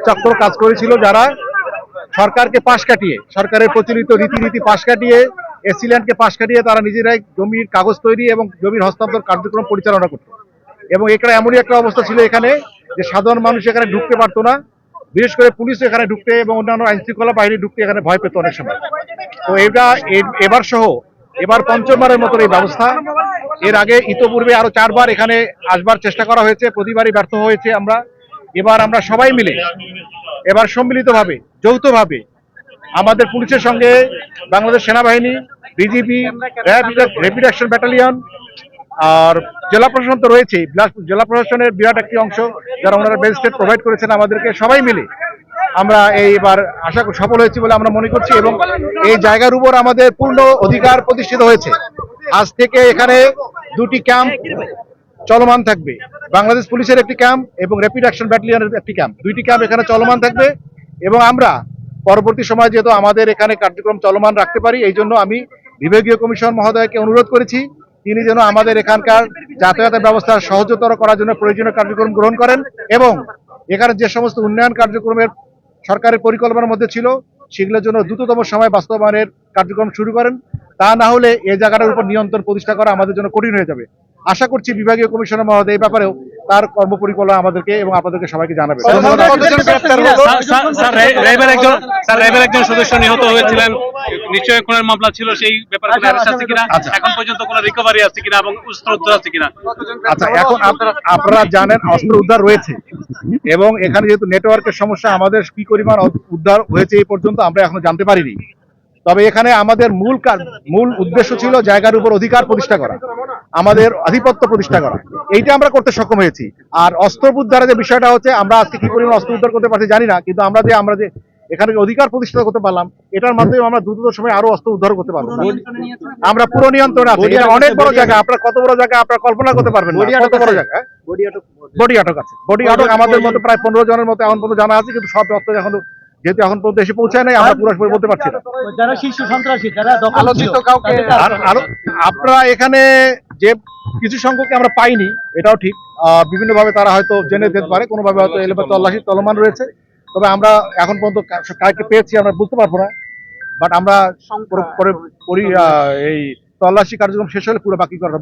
চক্র কাজ করেছিল, যারা সরকারকে পাশ কাটিয়ে, সরকারের প্রচলিত রীতিনীতি পাশ কাটিয়ে, এসিল্যান্ডকে পাশ কাটিয়ে তারা নিজেরাই জমির কাগজ তৈরি এবং জমির হস্তান্তর কার্যক্রম পরিচালনা করত। এবং এখানে এমনই একটা অবস্থা ছিল এখানে যে সাধারণ মানুষ এখানে ঢুকতে পারতো না, বিশেষ করে পুলিশ এখানে ঢুকতে এবং অন্যান্য আইন শৃঙ্খলা বাহিনী ঢুকতে এখানে ভয় পেত অনেক সময়। তো এটা এবার সহ এবার পঞ্চমবারের মতো এই ব্যবস্থা। এর আগে ইতোপূর্বে আরো 4 বার এখানে আসবার চেষ্টা করা হয়েছে, প্রতিবারই ব্যর্থ হয়েছে আমরা। এবার আমরা সবাই মিলে এবার সম্মিলিতভাবে, যৌথভাবে আমাদের পুলিশের সঙ্গে বাংলাদেশ সেনাবাহিনী, বিজিবি, র্যাপিড অ্যাকশন ব্যাটালিয়ন আর জেলা প্রশাসন তো রয়েছে, জেলা প্রশাসনের বিরাট একটি অংশ যারা ওনারা ম্যাজিস্ট্রেট প্রোভাইড করেছেন আমাদেরকে, সবাই মিলে আমরা এইবার আশা করি সফল হয়েছি বলে আমরা মনে করছি। এবং এই জায়গার উপর আমাদের পূর্ণ অধিকার প্রতিষ্ঠিত হয়েছে। আজ থেকে এখানে 2টি ক্যাম্প চলমান থাকবে, বাংলাদেশ পুলিশের একটি ক্যাম্প এবং র্যাপিড অ্যাকশন ব্যাটালিয়নের একটি ক্যাম্প, 2টি ক্যাম্প এখানে চলমান থাকবে। এবং আমরা পরবর্তী সময় যেহেতু আমাদের এখানে কার্যক্রম চলমান রাখতে পারি, এই জন্য আমি বিভাগীয় কমিশন মহোদয়কে অনুরোধ করেছি তিনি যেন আমাদের এখানকার যাতায়াতের ব্যবস্থা সহজতর করার জন্য প্রয়োজনীয় কার্যক্রম গ্রহণ করেন এবং এখানে যে সমস্ত উন্নয়ন কার্যক্রমের সরকারের পরিকল্পনার মধ্যে ছিল সেগুলোর জন্য দ্রুততম সময় বাস্তবায়নের কার্যক্রম শুরু করেন। তা না হলে এই জায়গাটার উপর নিয়ন্ত্রণ প্রতিষ্ঠা করা আমাদের জন্য কঠিন হয়ে যাবে। আশা করছি বিভাগীয় কমিশনার মহোদয় এই ব্যাপারেও তার কর্মপরিকল্পনা আমাদেরকে এবং আপনাদেরকে সবাইকে জানাবে। একজন সদস্য নিহত হয়েছিলেন, নিশ্চয়ই খুনের মামলা ছিল, সেই ব্যাপারে কোনো অ্যারেস্ট আছে কিনা, এখন পর্যন্ত কোনো রিকভারি আছে কিনা এবং অস্ত্র উদ্ধার আছে কিনা? আচ্ছা, এখন আপনারা জানেন অস্ত্র উদ্ধার রয়েছে এবং এখানে যেহেতু নেটওয়ার্কের সমস্যা, আমাদের কি পরিমাণ উদ্ধার হয়েছে এই পর্যন্ত আমরা এখনো জানতে পারিনি। তবে এখানে আমাদের মূল উদ্দেশ্য ছিল জায়গার উপর অধিকার প্রতিষ্ঠা করা, আমাদের আধিপত্য প্রতিষ্ঠা করা, এইটা আমরা করতে সক্ষম হয়েছি। আর অস্ত্র উদ্ধারের যে বিষয়টা হচ্ছে, আমরা আজকে কি পরিমাণ অস্ত্র উদ্ধার করতে পারছি জানি না, কিন্তু আমরা যে এখানে অধিকার প্রতিষ্ঠা করতে পারলাম, এটার মাধ্যমে আমরা দ্রুত সময় আরো অস্ত্র উদ্ধার করতে পারবো। আমরা পুরো নিয়ন্ত্রণে আছি। এটা অনেক বড় জায়গা, আপনার কত বড় জায়গা আপনার কল্পনা করতে পারবেন না, কত বড় জায়গা। বডি আটক আছে, বডি আটক আমাদের মতো প্রায় 15 জনের মতো এখন পর্যন্ত জানা আছে, কিন্তু সব অস্ত্র এখন যেহেতু এখন পর্যন্ত এসে পৌঁছায় নাই, আমরা পুরোপুরি বলতে পারছি না। যারা শীর্ষ সন্ত্রাসী, যারা আলোচিত কাউকে আপনারা এখানে যে কিছু সংখ্যক আমরা পাইনি, এটাও ঠিক। বিভিন্ন ভাবে তারা হয়তো জেনে যেতে পারে, কোনো ভাবে হয়তো এলাকা তল্লাশি চলমান রয়েছে। তবে আমরা এখন পর্যন্ত কাকে পেয়েছি আমরা বুঝতে পারবো না, বাট আমরা এই তল্লাশি কার্যক্রম শেষ হলে পুরো বাকি করাটা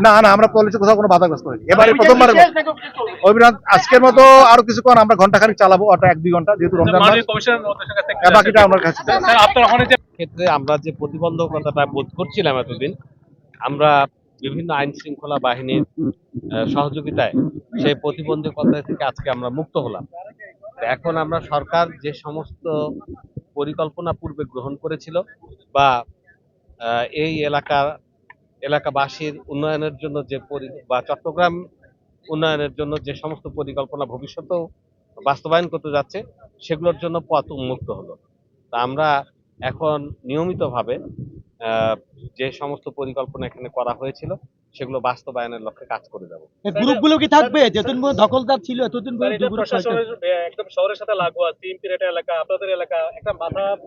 না না, আমরা তল্লাশি কোথাও কোনো বাধাগ্রস্ত হয়নি। এবারে প্রথমবার অভিযান আজকের মতো আরো কিছুক্ষণ আমরা ঘন্টাখানিক চালাবো, ওটা 1-2 ঘন্টা, যেহেতু রমজান মাস, বাকিটা আমার কাছে। ক্ষেত্রে আমরা যে প্রতিবন্ধকতাটা বোধ করছিলাম এতদিন, আমরা বিভিন্ন আইন শৃঙ্খলা বাহিনীর সহযোগিতায় সেই প্রতিবন্ধকতা থেকে আজকে আমরা মুক্ত হলাম। এখন আমরা সরকার যে সমস্ত পরিকল্পনা পূর্বে গ্রহণ করেছিল বা এই এলাকাবাসীর উন্নয়নের জন্য বা চট্টগ্রাম উন্নয়নের জন্য যে সমস্ত পরিকল্পনা ভবিষ্যতেও বাস্তবায়ন করতে যাচ্ছে, সেগুলোর জন্য পথ উন্মুক্ত হলো। তা আমরা এখন নিয়মিতভাবে যে সমস্ত পরিকল্পনা এখানে করা হয়েছিল সেগুলো বাস্তবায়নের লক্ষ্যে কাজ করে যাব। গ্রুপগুলো কি থাকবে? যতদিন দখলদার ছিল এতদিন একদম শহরের সাথে লাগোয়া সিএমপির এলাকা, আপনাদের এলাকা, একটা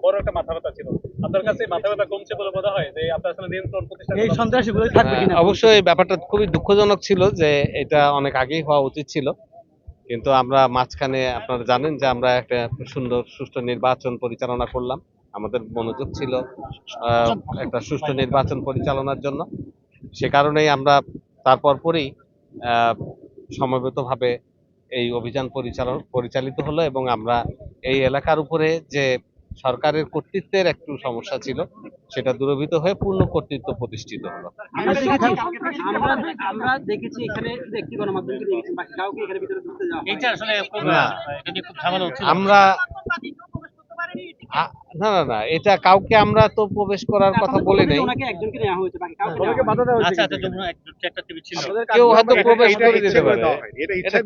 বড় একটা মাথা ব্যথা ছিল। আপনার কাছে মাথা ব্যথা কমছে বলে মনে হয় যে আপনার আসলে নিয়ন্ত্রণ প্রতিষ্ঠা এই সন্ত্রাসীগুলো থাকবে কিনা? অবশ্যই ব্যাপারটা খুবই দুঃখজনক ছিল যে এটা অনেক আগেই হওয়া উচিত ছিল, কিন্তু আমরা মাঝখানে আপনারা জানেন যে আমরা একটা সুন্দর সুষ্ঠু নির্বাচন পরিচালনা করলাম। আমাদের মনোযোগ ছিল একটা সুষ্ঠু নির্বাচন পরিচালনার জন্য। সে কারণেই আমরা পরেই সমবেতভাবে এই অভিযান পরিচালিত হলো এবং আমরা এই এলাকার উপরে যে সরকারের কর্তৃত্বের একটু সমস্যা ছিল সেটা দূরীভূত হয়ে পূর্ণ কর্তৃত্ব প্রতিষ্ঠিত হলো। আমরা দেখেছি এখানে একটি গণমাধ্যমকে দেখেছি, বাকি কাউকে এখানে ভিতরে ঢুকতে যাওয়া হয় এইটা আসলে খুব ঝামেলা হচ্ছে। আমরা না, এটা কাউকে আমরা তো প্রবেশ করার কথা বলি নাই। একজনকে নেওয়া হয়েছে, বাকি কাউকে কেউ হয়তো প্রবেশ করে যেতে পারে,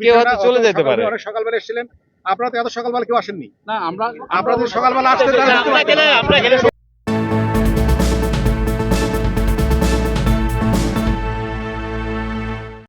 কেউ হয়তো চলে যেতে পারে। অনেক সকালবেলা এসেছিলেন, আপনারা তো এত সকালবেলা কেউ আসেননি। না, আমরা আপনারা যদি সকালবেলা আসতে